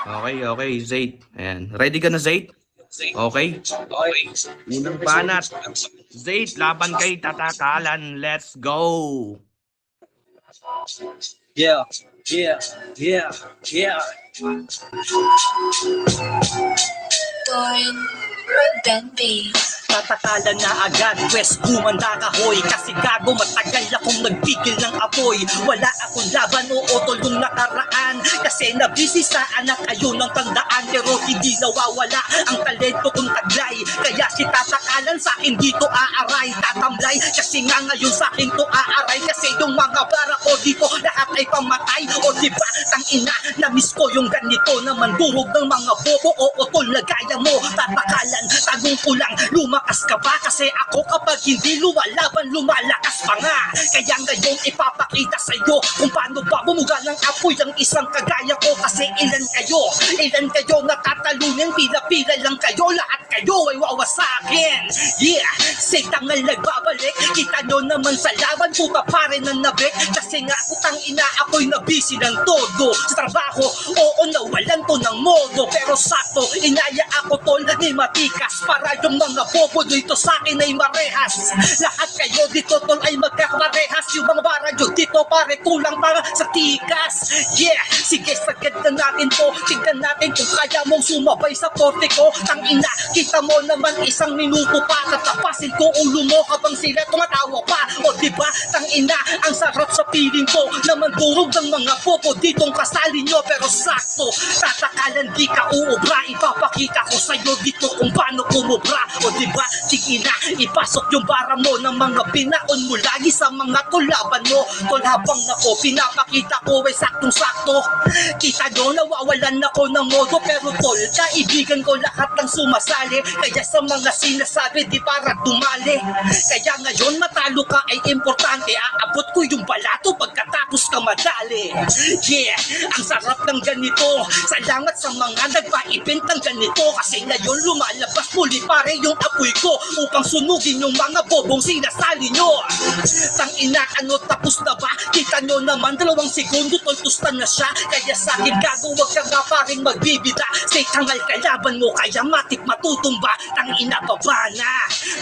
Okay, okay, Zaid. Ayan. Ready ka na, Zaid? Okay. Unang banat. Zaid, laban kay Tatakalan. Let's go! Yeah, yeah, yeah, yeah. Doing Road Bass. Tatakalan na agad, pwes humanda ka hoy. Kasi gago matagal akong nagpigil ng apoy. Wala akong laban o tulong nakaraan. Kasi nabisi sa anak ayun ang tandaan. Pero hindi nawawala ang talento kong taglay. Kaya si Tatakalan sa akin dito aaray. Tatamlay kasi nga ngayon sa akin to aaray. Kasi yung mga bara ko dito lahat ay pamatay. O diba tangina na miss ko yung ganito na mandurog ng mga bobo o utol na gaya mo. Tatakalan, tagong ko lang lumakas ka ba? Kasi ako kapag hindi lumalaban, lumalakas pa nga. Kaya ngayon ipapakita sa'yo kung paano ba bumuga ng apoy ang isang kagaya ko. Kasi ilan kayo natatalunin, pila-pila lang kayo, lahat kayo ay wawasakin. Yeah, say tangal nagbabalik, kita nyo naman sa laban, puta pare ng nabik. Kasi nga utang ina ako'y nabisi ng todo sa trabaho, oo nawalan to ng modo. Pero sakto, inaya ako tol ni matikas para yung mga bobo dito sa akin ay marehas. Lahat kayo dito tol ay magkakarehas. Yung mga bara nyo dito pare kulang para sa tikas. Yeah, sige sagad na natin to. Tignan natin kung kaya mong sumabay sa porte ko. Tangina, kita mo naman isang minuto pa. Tatapasin ko ulo mo habang sila tumatawa pa. O diba, tangina, ang sarap sa piling ko na mandurog ng mga bobo ditong kasali nyo. Pero sakto, Tatakalan di ka uubra. Ipapakita ko sa'yo dito kung paano kumubra. O diba, sige na, ipasok yung bara mo ng mga binaon mo lagi sa mga tulaban mo. Tol habang ako, pinapakita ko ay saktong-sakto. Kita nyo, nawawalan ako ng modo. Pero tol, kaibigan ko lahat ng sumasali. Kaya sa mga sinasabi, di para dumali. Kaya ngayon, matalo ka ay importante. Aabot ko yung balato pagkatapos ka madali. Yeah, ang sarap ng ganito. Salamat sa mga nagpaipint ng ganito. Kasi ngayon lumalabas muli pare yung apoy ko upang sunugin yung mga bobong sinasali nyo. Tangina, ano tapos na ba? Kita nyo naman 2 segundo toltusta na siya. Kaya sa akin gago wag ka nga paring magbibida. Say tangal kalaban mo kaya matik matutumba. Tangina baba na,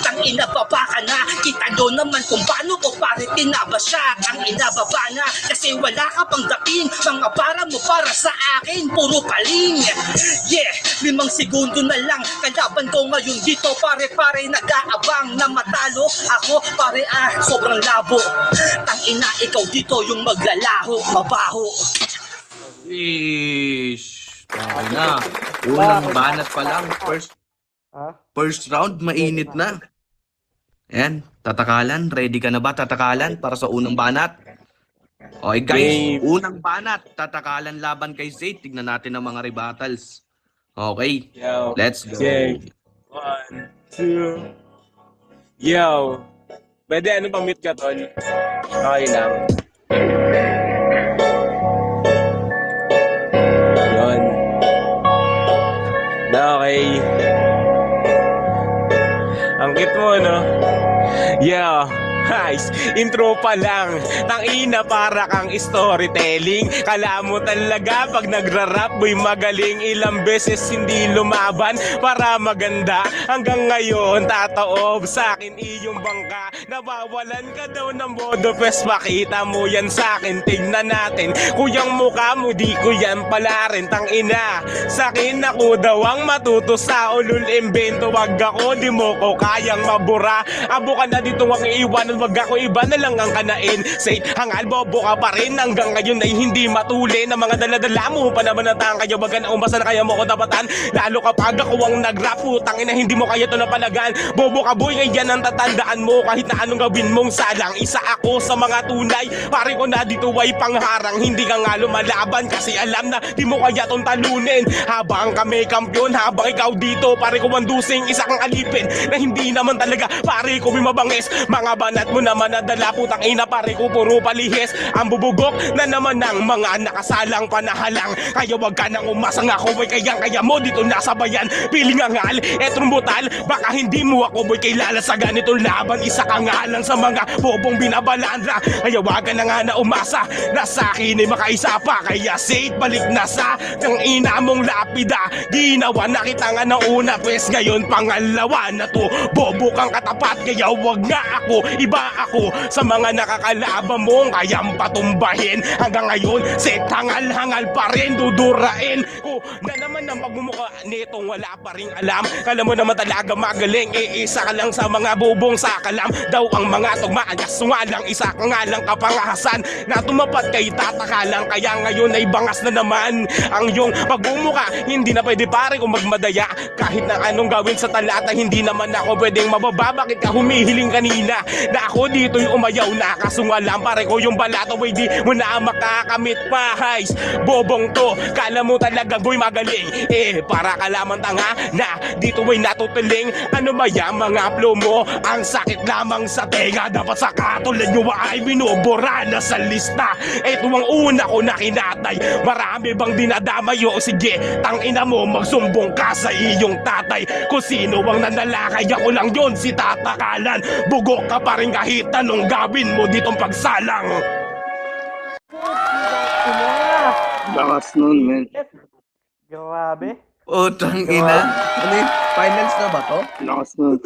tangina baba ka na. Kita nyo naman kung paano ko pare tinaba siya. Tangina baba na, kasi wala ka pang dating. Mga para mo para sa akin, puro paling. Yeah, 5 segundo na lang. Kalaban ko ngayon dito pare-pare nag-aabang na matalo. Ako pare sobrang labo. Tangina ikaw dito yung maglalaho, mabaho. Ish. Okay na. Unang banat pa lang. First round, mainit na. Ayan, Tatakalan. Ready ka na ba, Tatakalan, para sa unang banat? Okay guys, unang banat. Tatakalan laban kay Zaid. Tignan natin ang mga rebuttals. Okay, Yo. let's go. Okay. 1, 2. Yo. Pwede ano pang mute ka, Tol? Okay lang. Yun. Okay. Ang cute mo, no? Yo. Guys, intro pa lang. Tangina para kang storytelling. Kala mo talaga pag nagra-rap boy magaling. Ilang beses hindi lumaban para maganda. Hanggang ngayon tataob sa akin iyong bangka. Nawawalan ka daw ng modo. Pwes makita mo yan sa akin. Tignan natin. Kuyang mukha mo di ko yan pala rin. Tangina, sa akin ako daw ang matuto sa ulul imbento. Wag ako di mo ko kayang mabura. Abo ka na dito ang iiwanan. Wag ako iba na lang ang kanain. Say, hangal bobo ka pa rin. Hanggang ngayon ay hindi matuli. Na mga daladala mo pa naman natang kayo. Wag ka na umasa na kaya mo ko tapatan. Lalo kapag ako ang nag-rap. Putang ina hindi mo kaya to napalagan. Bobo ka boy, yan ang tatandaan mo. Kahit na anong gawin mong salang. Isa ako sa mga tunay. Pare ko na dito ay pangharang. Hindi ka nga lumalaban kasi alam na di mo kaya tong talunin. Habang kami kampyon, habang ikaw dito pare ko ang dusing isa kang alipin. Na hindi naman talaga pare ko may mabangis. Mga banat mo naman nadala, putang ina pare ko puro palihis. Ang bubugok na naman ng mga nakasalang panahalang. Kaya wag ka nang umasang ako boy, kaya mo dito nasa bayan. Piling angal, etong butal, baka hindi mo ako boy kilala sa ganitong laban. Isa ka nga lang sa mga bobong binabalandra. Kaya wag ka na nga na umasa, na sa akin ay makaisa pa. Kaya say balik na sa ng ina mong lapida. Ginawa na kita nga na una, pues ngayon pangalawa na to. Bobo kang katapat, kaya wag nga ako, iba ako sa mga nakakalaban mong kayang patumbahin. Hanggang ngayon, set hangal-hangal pa rin, dudurain ko na naman ang pagmumukha nitong wala pa rin alam. Kala mo naman talaga magaling, isa ka lang sa mga bubong sa kalam. Daw ang mga tugmaan, kaso nga lang, isa ka nga lang kapangahasan na tumapat kay tatakalang. Kaya ngayon ay bangas na naman ang iyong pagmumukha. Hindi na pwede pare kung magmadaya. Kahit na anong gawin sa talata, hindi naman ako pwedeng mababa. Bakit ka humihiling kanina na ako dito'y umayaw na? Kaso nga lang pare ko yung balato, ay di mo na makakamit pa. Hays, bobong to, kala mo talaga boy magaling. Para ka lamang tanga na dito ay natutuling. Ano ba yan mga flow mo? Ang sakit lamang sa tenga. Dapat sa katulad nyo ay binubura na sa lista. Ito ang una ko na kinatay. Marami bang dinadamay? O sige, tangina mo, magsumbong ka sa iyong tatay. Kung sino ang nanalakay, ako lang yon, si Tatakalan. Bugok ka pa rin kahit anong gawin mo ditong pagsalang. Lakas nun, men. Grabe. Utang ina. Ano yun? Finals na ba to? Lakas nun.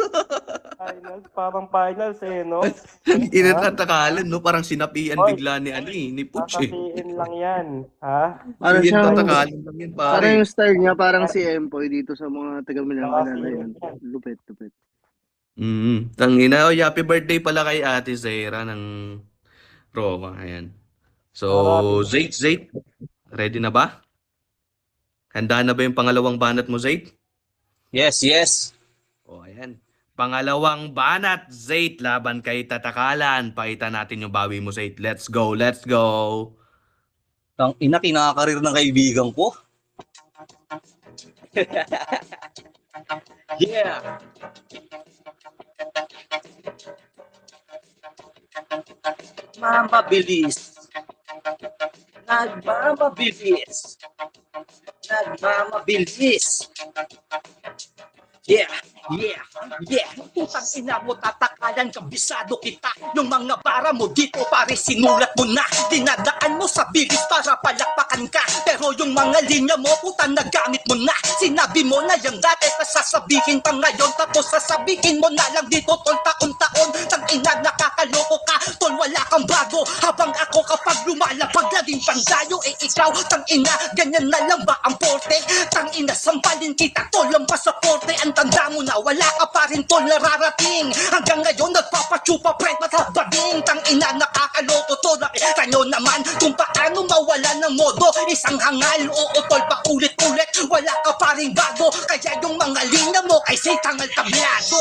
Finals, parang finals no? Inatakalan, no? Parang sinapian Oy. bigla ni ni Puch eh. Kakatiin lang yan, ha? Ano Yung siya? tatakalan lang yun, Parang pare. yung style niya, parang si Empoy dito sa mga taga-Mindanao na yun. Lupit, lupit. Tangina, happy birthday pala kay Ate Zaira ng Roma. Ayan. So, Zate, ready na ba? Handa na ba yung pangalawang banat mo, Zate? Yes, yes. O, ayan. Pangalawang banat, Zate, laban kay Tatakalan. Pakita natin yung bawi mo, Zate. Let's go, let's go. Tang ina, kinakarir ng kaibigan ko. Yeah. Mamabilis. Nagmamabilis. Nagmamabilis. Yeah, yeah, yeah. Putang ina mo, Tatakalan, kabisado kita. Yung mga para mo dito, pare, sinulat mo na. Dinadaan mo sa bilis para palakpakan ka. Pero yung mga linya mo, puta, nagamit mo na. Sinabi mo na yung dati, sasabihin pa ngayon. Tapos sasabihin mo na lang dito, tol, taon-taon. Tang ina, nakakaloko ka, tol, wala kang bago. Habang ako kapag lumalapag, laging pangdayo. Ikaw, tang ina, ganyan na lang ba ang porte? Tang ina, sampalin kita, tol, ang pasaporte. Ang tanda mo na, wala ka pa rin, tol, nararating. Hanggang ngayon, nagpapachupa, friend, matabading. Tang ina, nakakaloko to. Nakita nyo naman kung paano mawala ng modo. Isang hangal, oo, tol, paulit-ulit. Wala ka pa rin bago. Kaya yung mga linya mo ay sitangal tablado.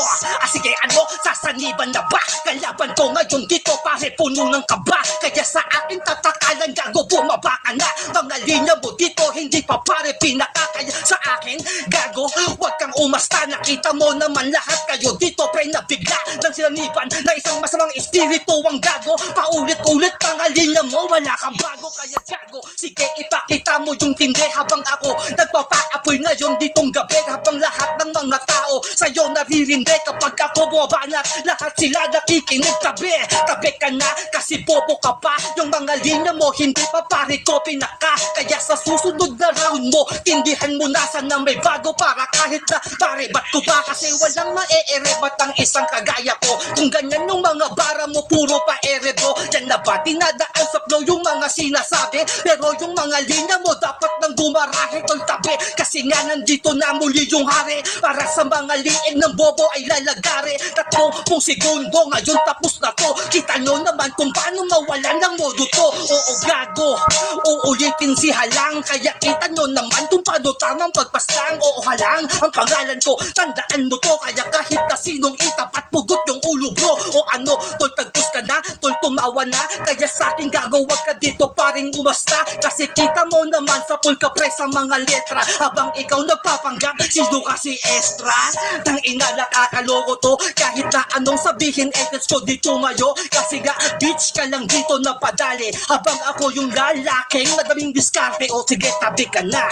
Sige, ano, sasaniban na ba? Kalaban ko ngayon dito, pare, puno ng kaba. Kaya sa akin, Tatakalan, gago, bumaba ka na. Mga linya mo dito, hindi pa pare pinakakaya sa akin. Gago, wag kang umasta. Nakita mo naman lahat kayo dito, pre, nabigla ng sinaniban na isang masamang espiritu ang gago. Paulit-ulit pangalinya mo, wala kang bago. Kaya gago, sige, ipakita mo yung tindi. Habang ako nagpapaapoy ngayon ditong gabi. Habang lahat ng mga tao sa'yo naririndi. Kapag ako bumabanat, lahat sila nakikinig. Tabi ka na, kasi bobo ka pa. Yung mga linya mo, hindi pa pare ko pinaka. Kaya sa susunod na round mo, tindihan mo na sana may bago. Para kahit na pare, ba't ko ba? Kasi walang maeerebat ang isang kagaya ko. Kung ganyan yung mga bara mo, puro pa ere bro. Yan na ba, dinadaan sa flow yung mga sinasabi. Pero yung mga linya mo, dapat nang dumarahe tol tabi. Kasi nga nandito na muli yung hari. Para sa mga liig ng bobo ay lalagari. 30 segundo, ngayon tapos na to. Kita nyo naman kung paano mawalan ng modo to. Oo gago, uulitin si Halang. Kaya kita nyo naman kung paano tamang pagpaslang. Oo Halang, ang pangalan ko, tandaan mo to. Kaya kahit na sinong itapat, pugot yung ulo bro. O ano, tol, tagpus ka na, tol tumawa na. Kaya sa akin gago, wag ka dito paring umasta. Kasi kita mo naman sa full ka pre sa mga letra. Habang ikaw nagpapanggap, sino kasi extra? Tang ina nakakaloko to, kahit na anong sabihin, edits ko di tumayo. Kasi nga, bitch ka lang dito na padali. Habang ako yung lalaking madaming diskarte. O sige, tabi ka na.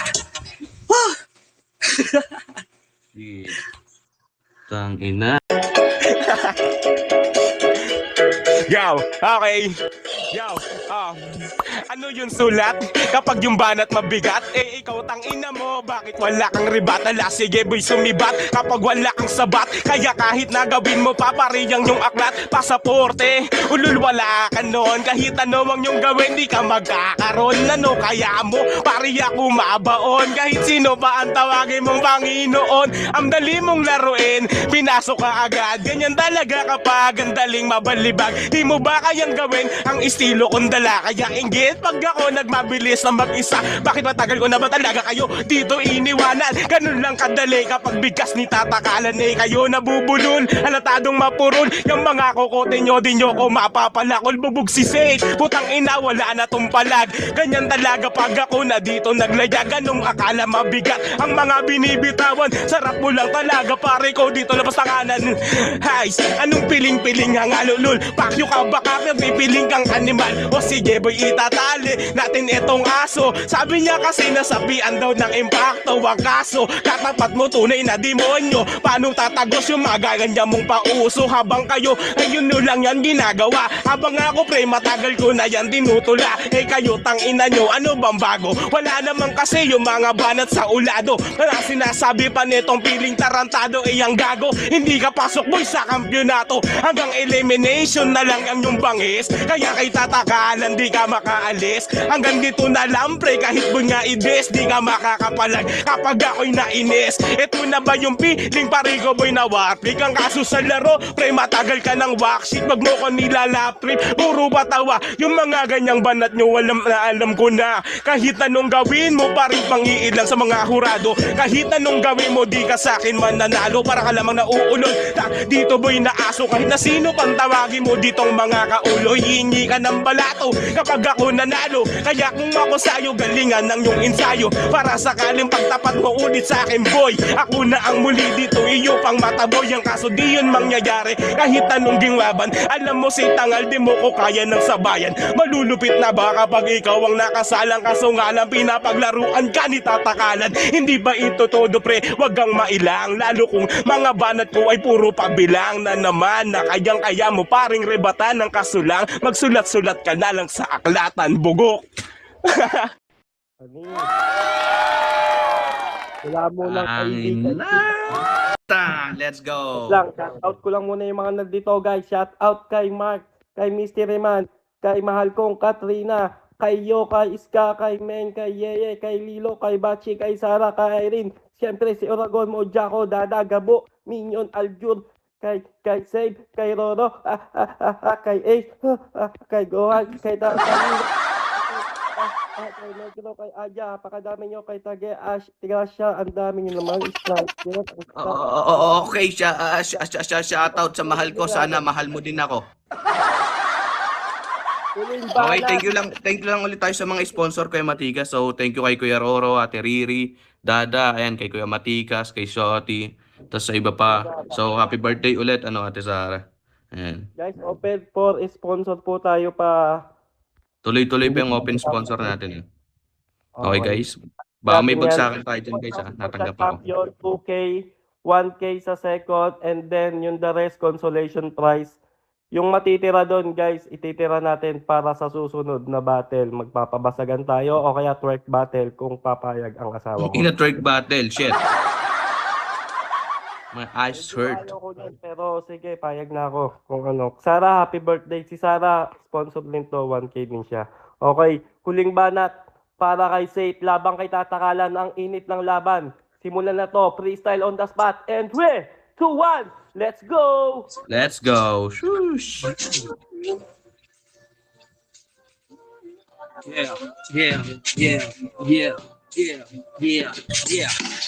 Tang ina. Yo, okay. Yo, ano yung sulat? Kapag yung banat mabigat, eh ikaw tangina mo, bakit wala kang ribat? Ala, sige boy, sumibat kapag wala kang sabat. Kaya kahit nagawin mo pa pariyang yung aklat, pasaporte, ulul wala ka noon. Kahit ano mang yung gawin, di ka magkakaroon. Ano kaya mo, pariya kumabaon. Kahit sino pa ang tawagin mong Panginoon, ang dali mong laruin, pinasok ka agad. Ganyan talaga kapag ang daling mabalibag. Di mo ba kayang gawin ang estilo kong dala? Kaya inggit pag ako nagmabilis na mag-isa. Bakit matagal ko na ba talaga kayo dito iniwanan? Ganun lang kadali kapag bigkas ni tatakalan. Eh kayo nabubulol, halatadong mapurol. Yung mga kokote nyo, di nyo ko mapapalakol. Bubog si Sage, putang ina wala na tong palag. Ganyan talaga pag ako na dito naglaya. Ganong akala mabigat ang mga binibitawan. Sarap mo lang talaga pare ko dito labas tanganan. Hays, anong piling-piling ang alulul? Pakyo ka baka pipiling kang animal. O sige boy, itatali natin itong aso. Sabi niya kasi nasabihan daw ng impacto ang kaso. Katapat mo tunay na demonyo. Paano tatagos yung mga gaganya mong pauso? Habang kayo, ayun no lang yan ginagawa. Habang ako pre, matagal ko na yan tinutula. Eh kayo tangina nyo, ano bang bago? Wala naman kasi yung mga banat sa ulado. Na sinasabi pa nitong piling tarantado. Eh ang gago, hindi ka pasok boy sa kampyonato. Hanggang elimination na lang ang yung bangis. Kaya kay tatakalan di ka makaalis. Hanggang dito na lang pre, kahit bunya ides, di ka makakapalag kapag ako'y nainis. Ito na ba yung piling parigo boy na warpig? Ang kaso sa laro, pre matagal ka ng worksheet. Wag mo ko nilalaptrip, puro batawa. Yung mga ganyang banat nyo, alam ko na. Kahit anong gawin mo, paring pangiilang sa mga hurado. Kahit anong gawin mo, di ka sa'kin mananalo. Para ka lamang nauulol dito boy na aso. Kahit na sino pang tawagin mo ditong mga kaulo, hingi ka ng balato kapag ako nanalo. Kaya kung ako sa'yo, galingan ng yung ensayo. Para sakaling pagtapat mo ulit sa akin boy, ako na ang muli dito, iyo pang mataboy. Ang kaso di yun mangyayari kahit anong ginglaban. Alam mo si tangal, di mo ko kaya ng sabayan. Malulupit na ba kapag ikaw ang nakasalang? Kaso nga lang pinapaglaruan ka ni tatakalan. Hindi ba ito todo pre? Wag kang mailang, lalo kung mga banat ko ay puro pabilang na naman. Na kayang-kaya mo paring rebatan ng kasulang. Magsulat-sulat ka na lang sa aklatan, bugok. Wala mo lang Ang let's go. lang, shout out ko lang muna yung mga nandito guys. Shout out kay Mark, kay Mystery Man, kay mahal kong Katrina, kay Yo, kay Iska, kay Men, kay Yeye, kay Lilo, kay Bachi, kay Sara, kay Irene. Siyempre si Oragon, Mojako, Dada, Gabo, Minion, Aljur, kay Save, kay Roro, kay Ace, kay Gohan, kay kay Negro, kay Aja, pakadami nyo, kay Tage, Ash, Tigasha, ang dami nyo naman. Okay, shout out sa mahal ko. Sana mahal mo din ako. Okay, thank you lang ulit tayo sa mga sponsor Kuya Matikas. So, thank you kay Kuya Roro, Ate Riri, Dada, ayan, kay Kuya Matikas, kay Shoti, tapos sa iba pa. So, happy birthday ulit, Ate Sara. Ayan. Guys, open for sponsor po tayo pa. Tuloy-tuloy pa yung open sponsor natin. Okay, guys. Baka may bagsakan tayo dyan, guys. Natanggap ako. Champion, 2K, 1K sa second, and then yung the rest consolation prize. Yung matitira doon, guys, ititira natin para sa susunod na battle. Magpapabasagan tayo o kaya twerk battle kung papayag ang asawa ko. In a twerk battle, shit. My eyes hurt. Ayaw ko dyan, pero sige, payag na ako kung ano. Sara, happy birthday. Si Sara, sponsor din to, 1K din siya. Okay, huling banat para kay Sate, labang kay tatakalan, ang init ng laban. Simulan na to, freestyle on the spot, and 3, 2, 1, let's go! Let's go. Shoosh. Yeah. Yeah.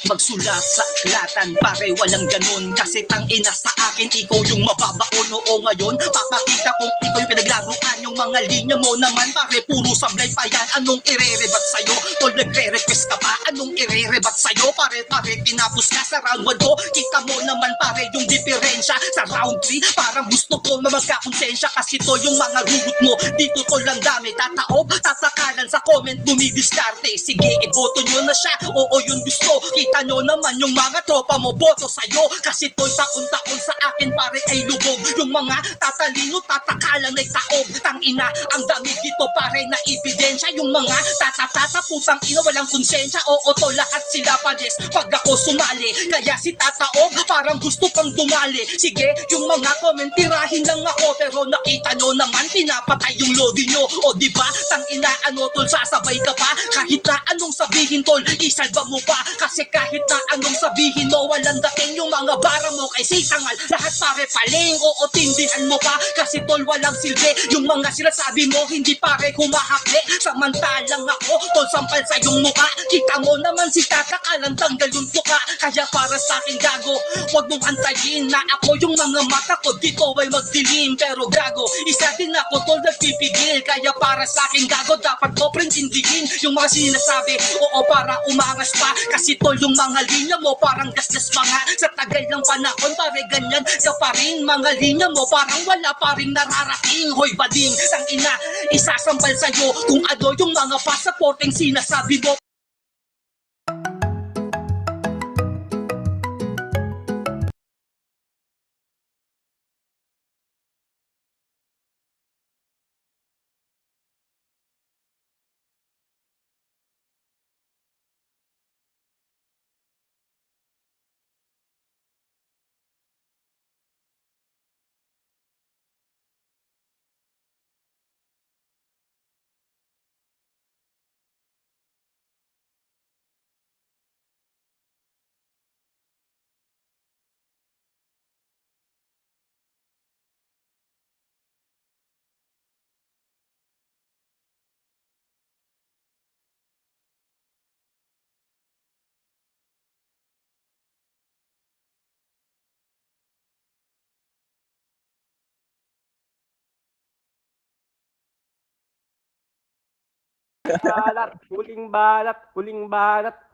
Magsula sa aklatan, pare walang ganun. Kasi tangina sa akin, ikaw yung mababaon. Oo ngayon, papakita kung ikaw yung pinaglaruan. Yung mga linya mo naman, pare puro sablay pa yan. Anong ire-rebat sa'yo? Tol, nagre-request ka pa? Anong ire-rebat sa'yo? Pare, tinapos ka sa round 1 ko. Kita mo naman pare yung diferensya. Sa round 3, parang gusto ko na magkakonsensya. Kasi to yung mga rugot mo, dito to lang dami. Tataob, tatakalan sa comment, bumidiskarte. Sige, iboto nyo na siya. Oo, yun gusto. Kita nyo naman yung mga tropa mo, boto sa'yo. Kasi to'y taon-taon sa akin pare ay lubog. Yung mga tatalino, tatakalan ay taob. Tangina, ang dami dito pare na ebidensya. Yung mga tatatata, putang ina, walang konsensya. Oo, to lahat sila pades pag ako sumali. Kaya si tataob, parang gusto pang dumali. Sige, yung mga comment, tirahin lang ako. Pero nakita nyo naman, pinapatay yung lodi nyo. O diba, tangina, ano tol, sasabay ka pa? Kahit na anong sabihin tol, isalba mo pa. Kasi kahit na anong sabihin mo, walang dating yung mga bara mo kay sitangal. Lahat pare paling, oo tindihan mo pa. Kasi tol walang silbi, yung mga sinasabi mo hindi pare humahakli. Samantalang ako, tol sampal sa yung mukha. Kita mo naman si tatakalan, tanggal yung tuka. Kaya para sa akin gago, wag mong antayin na ako yung mga mata ko dito ay magdilim. Pero gago, isa din ako tol nagpipigil. Kaya para sa akin gago, dapat ko printindigin yung mga sinasabi. Oo para umangas pa. Kasi tol yung mga linya mo parang gasgas pa nga. Sa tagal ng panahon pare ganyan ka pa rin. Mga linya mo parang wala pa rin nararating. Hoy bading, sang ina, isasambal sa'yo kung ano yung mga pasaporteng sinasabi mo.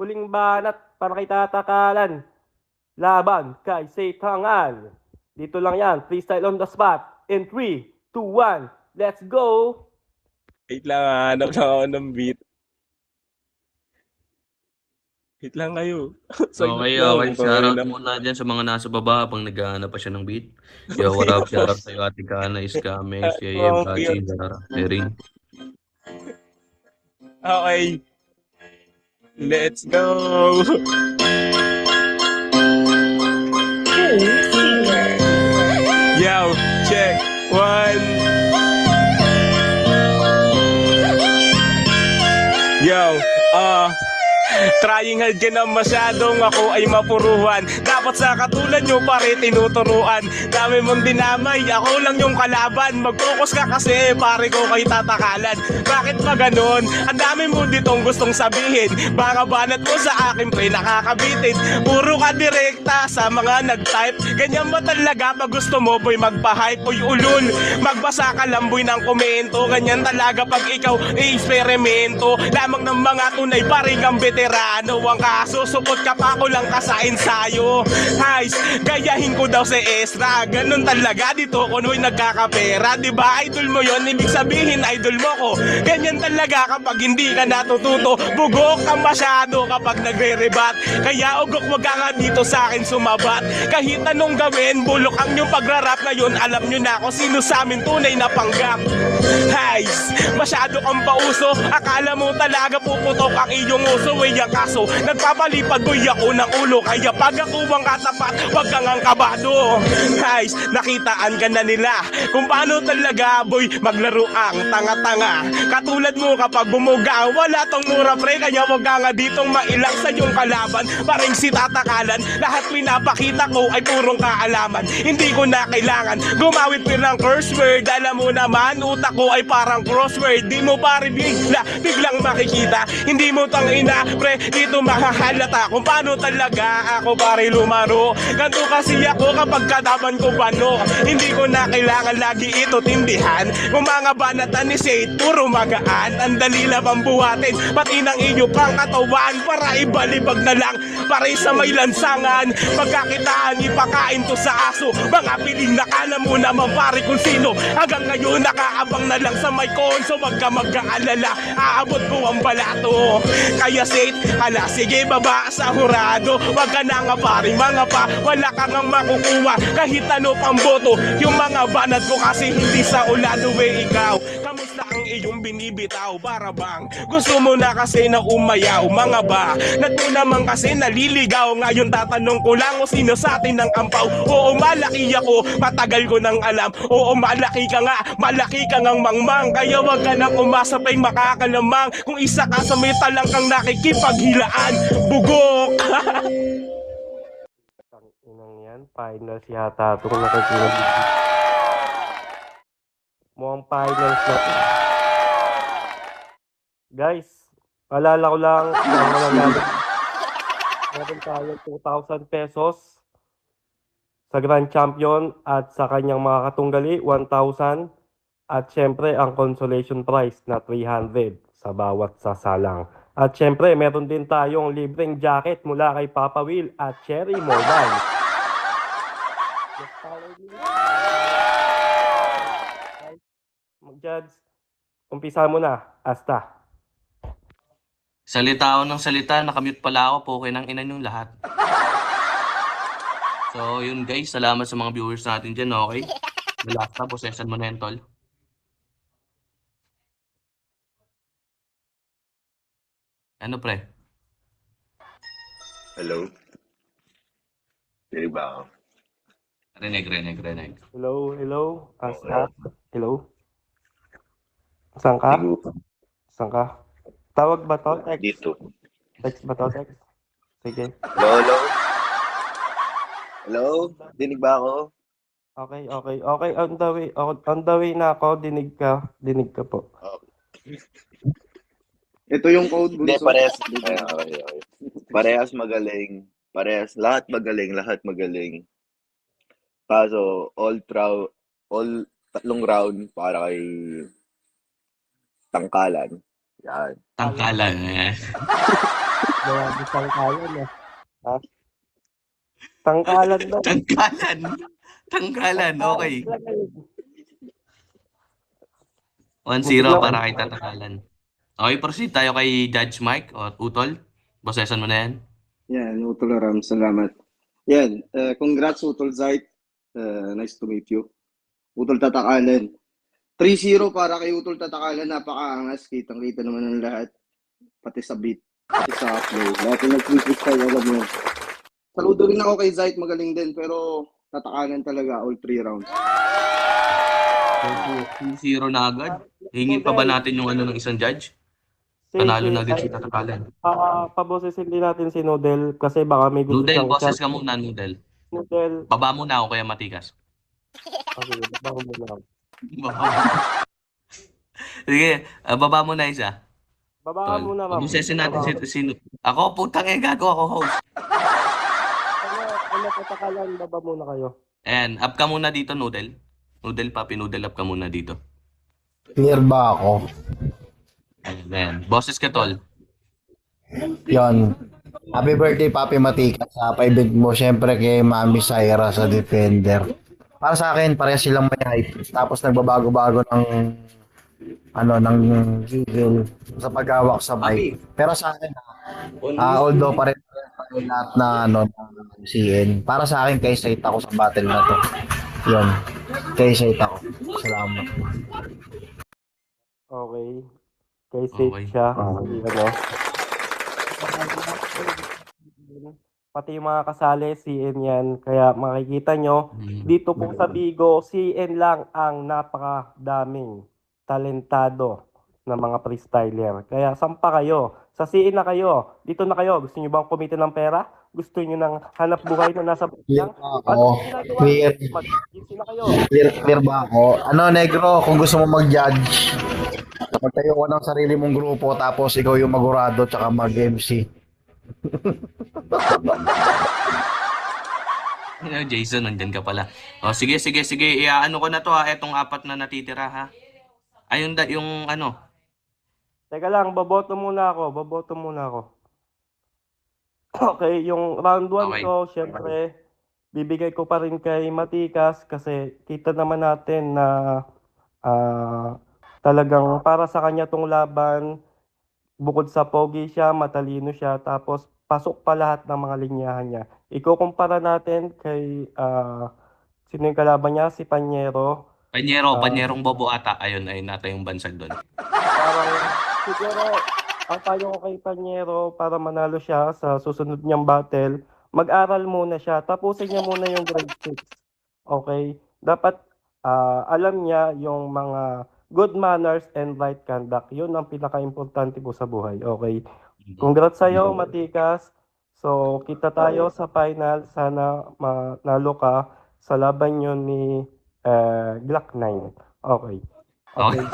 Huling banat para kay tatakalan. Laban kay Sitangal. Dito lang yan, freestyle on the spot. In 3, 2, 1, let's go! Wait lang, hanap lang ako ng beat. Wait lang kayo. Okay, shoutout muna dyan sa mga nasa baba pang naghahanap pa siya ng beat. Yo, what up, shoutout sa'yo, Ate Kana, Iskame, Yeye, Bachi, Zara, Erin. Okay. Let's go! Yo, check. 1. Yo, trying hard ka na masyadong ako ay mapuruhan. Dapat sa katulad nyo pare tinuturuan. Dami mong dinamay, ako lang yung kalaban. Mag-focus ka kasi pare ko kay tatakalan. Bakit ba ganun? Ang dami mo ditong gustong sabihin. Baka banat mo sa akin pre nakakabitin. Puro ka direkta sa mga nag-type. Ganyan ba talaga pag gusto mo boy magpa-hype? Uy ulul, magbasa ka lang boy ng komento. Ganyan talaga pag ikaw eksperimento. Lamang ng mga tunay pare kang veterano. Ang kaso, supot ka pa ako lang ka sa ensayo. Guys, gayahin ko daw si Ezra. Ganun talaga dito kuno'y nagkakapera. Diba idol mo yon? Ibig sabihin idol mo ko. Ganyan talaga kapag hindi ka natututo. Bugok ka masyado kapag nagre-rebat. Kaya ugok wag ka nga dito sa akin sumabat. Kahit anong gawin, bulok ang yung pagrarap. Ngayon alam nyo na kung sino sa amin tunay na panggap. Guys, masyado kang pauso. Akala mo talaga puputok ang iyong uso. Ang kaso, nagpapalipad boy ako ng ulo. Kaya pag ako ang katapat, wag kang ang kabado. Guys, nakitaan ka na nila kung paano talaga boy maglaro ang tanga-tanga. Katulad mo kapag bumuga, wala tong mura pre. Kaya wag ka nga ditong mailang sa iyong kalaban. Paring si tatakalan, lahat pinapakita ko ay purong kaalaman. Hindi ko na kailangan gumawit pa ng curse word. Alam mo naman, utak ko ay parang crossword. Di mo pare biglang makikita, hindi mo tangina Pre, dito makahalata kung paano talaga ako pare lumaro. Ganto kasi ako kapag kadaban ko bano. Hindi ko na kailangan lagi ito tindihan. Kung mga banatan ni Sate, puro magaan. Ang dali lang ang buhatin, pati ng iyo pang katawan. Para ibalibag na lang, pare sa may lansangan. Pagkakitaan, ipakain to sa aso. Mga piling nakala mo naman pare kung sino. Hanggang ngayon nakaabang na lang sa may konso. Wag ka mag-aalala, aabot ko ang balato. Kaya Sate, hala sige baba sa hurado. Wag ka na nga pare, mga pa, wala ka nga makukuha. Kahit ano pang boto, yung mga banat ko kasi hindi sa ulado ikaw. Kamusta ang iyong binibitaw? Para bang gusto mo na kasi na umayaw? Mga ba, nato naman kasi naliligaw. Ngayon tatanong ko lang o sino sa atin ng ampaw. Oo malaki ako, matagal ko nang alam. Oo malaki ka ngang mangmang. Kaya wag ka nang umasa pa'y makakalamang. Kung isa ka sa may talang kang nakikipaghilaan, bugok. Ang inang yan, finals yata itong nakikinig. Mukhang finals na to. Guys, alala ko lang, meron tayo 2,000 pesos sa Grand Champion at sa kanyang mga katunggali, 1,000. At syempre, ang consolation prize na 300 sa bawat sasalang. At syempre, meron din tayong libreng jacket mula kay Papa Will at Cherry Mobile. Just follow me. Mag-judge. Umpisa mo na. Asta. Salita ako ng salita, nakamute pala ako, poke ng ina yung lahat. So, yun guys, salamat sa mga viewers natin dyan, okay? Relax na, possession mo na yan, tol. Ano, pre? Hello? Hindi ba ako? Renek. Hello. Asta. Hello. Saan ka? Hindi ko Saan ka? Tawag ba to? Text? dito. Text ba to? Text? Sige. Hello? Hello? Dinig ba ako? Okay. On the way na ako. Dinig ka po. Ito yung code, Hindi, bunso. parehas. Okay. Parehas magaling. Parehas. Lahat magaling. Kaso, all tatlong round para kay Tangkalan. Yan. Tangkalan. Grabe, tangkalan eh. Ha? Tangkalan daw. Tangkalan, okay. 1-0 para kay Tangkalan. Okay, proceed tayo kay Judge Mike o Utol. Possession mo na yan. Yan, Utol Aram, salamat. Yan, congrats Utol Zait. Nice to meet you. Utol Tatakalan. 3-0 para kay Utol Tatakalan, napakaangas. Kitang-kita naman ng lahat. Pati sa beat, pati sa flow. Lahat yung nag-freestyle, alam mo. Saludo rin ako kay Zait, magaling din. Pero Tatakalan talaga, all 3 rounds. 2-0 na agad. Hingin pa ba natin yung ano ng isang judge? Panalo na agad si Tatakalan. Pabosesin din natin si Noodle kasi baka may gusto Noodle, siyang boses chat. ka muna, Noodle. Noodle. Baba mo na ako kaya matikas. Okay, baba mo na. Baba mo. Sige, baba mo na isa. Baba mo na, ma'am. Possession natin sino. Ako, putang gago ako host. Ano Tatakalan, baba muna kayo. Ayan, up ka muna dito, Noodle. Noodle, papi, Noodle, up ka muna dito. Clear ba ako? Ayan, boses ka, tol. Yon. Happy birthday, Papi Matika. Sa paibig mo, syempre kay Mami Syra sa Defender. Para sa akin, pareha silang may hype. Tapos nagbabago-bago ng gigil sa paghawak sa bike. Pero sa akin, although pareha lahat na CN. Para sa akin, kay Sate ako sa battle na to. Yon. Kay Sate ako. Salamat. Okay. Kay Sate Okay. siya. Ano? Pati yung mga kasali, CN yan. Kaya makikita nyo, dito po sa Bigo, CN lang ang napakadaming talentado na mga freestyler. Kaya sampa kayo. Sa CN na kayo. Dito na kayo. Gusto nyo bang kumita ng pera? Gusto nyo ng hanap buhay na nasa Clear lang? ba ako? Clear. Mag-GC na kayo. Clear ba ako? Ano, Negro, kung gusto mo mag-judge, Magtayo ko ng sarili mong grupo tapos ikaw yung magurado tsaka mag-MC. Jason, nandyan ka pala. O, sige, sige, sige. Iaano ko na to ha. Etong 4 na natitira ha. Ayun yung ano. Teka lang, baboto muna ako. Okay, yung round 1 Okay. ko, syempre, bibigay ko pa rin kay Matikas kasi kita naman natin na talagang para sa kanya tong laban, bukod sa pogi siya, matalino siya, tapos pasok pa lahat ng mga linyahan niya. Ikukumpara natin kay, sino yung kalaban niya? Si Panyero. Panyerong bobo ata. Ayun nata yung bansag doon. Parang siguro ang payo ko kay Panyero para manalo siya sa susunod niyang battle, mag-aral muna siya. Tapusin niya muna yung grade 6. Okay? Dapat alam niya yung mga good manners and right conduct. Yun ang pinaka-importante po sa buhay. Okay? Congrats sa'yo, Matikas. So, kita tayo sa final. Sana manalo ka sa laban yun ni Glock 9. Okay. Okay.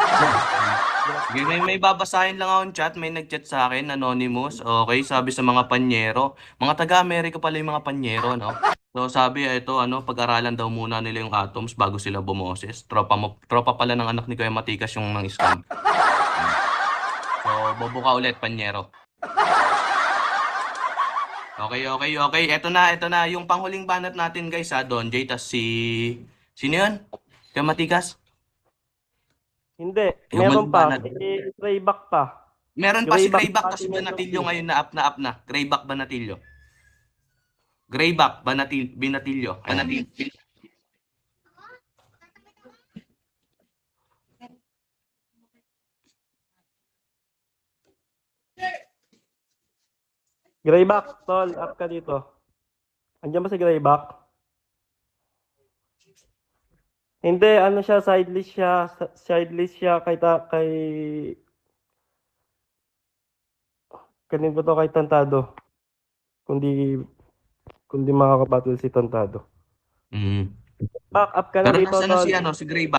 May babasahin lang akong chat. May nag-chat sa akin, anonymous. Okay, sabi sa mga panyero. Mga taga-Amerika pala yung mga panyero, no? So sabi, ito, pag-aralan daw muna nila yung atoms bago sila bumoses. Tropa pala ng anak ni Kuya Matikas yung nang scam. So, bobo ka ulit, panyero. Okay. Ito na. Yung panghuling banat natin, guys, ha? Don J, tas sino yun? Kuya Matikas? Hindi, Yung meron pa. banat. Grayback pa. Meron pa si Grayback Grayback kasi Banatilyo ngayon na up na. Grayback Banatilyo. Grayback Binatilyo. Grayback, tol, up ka dito. Andiyan ba si Grayback? Hindi, ano siya, sidelist siya kay kanin ko to kay Tantado. Kundi makakabattle si Tantado. Back up ka na Pero dito, nasa na tol. si Grayback?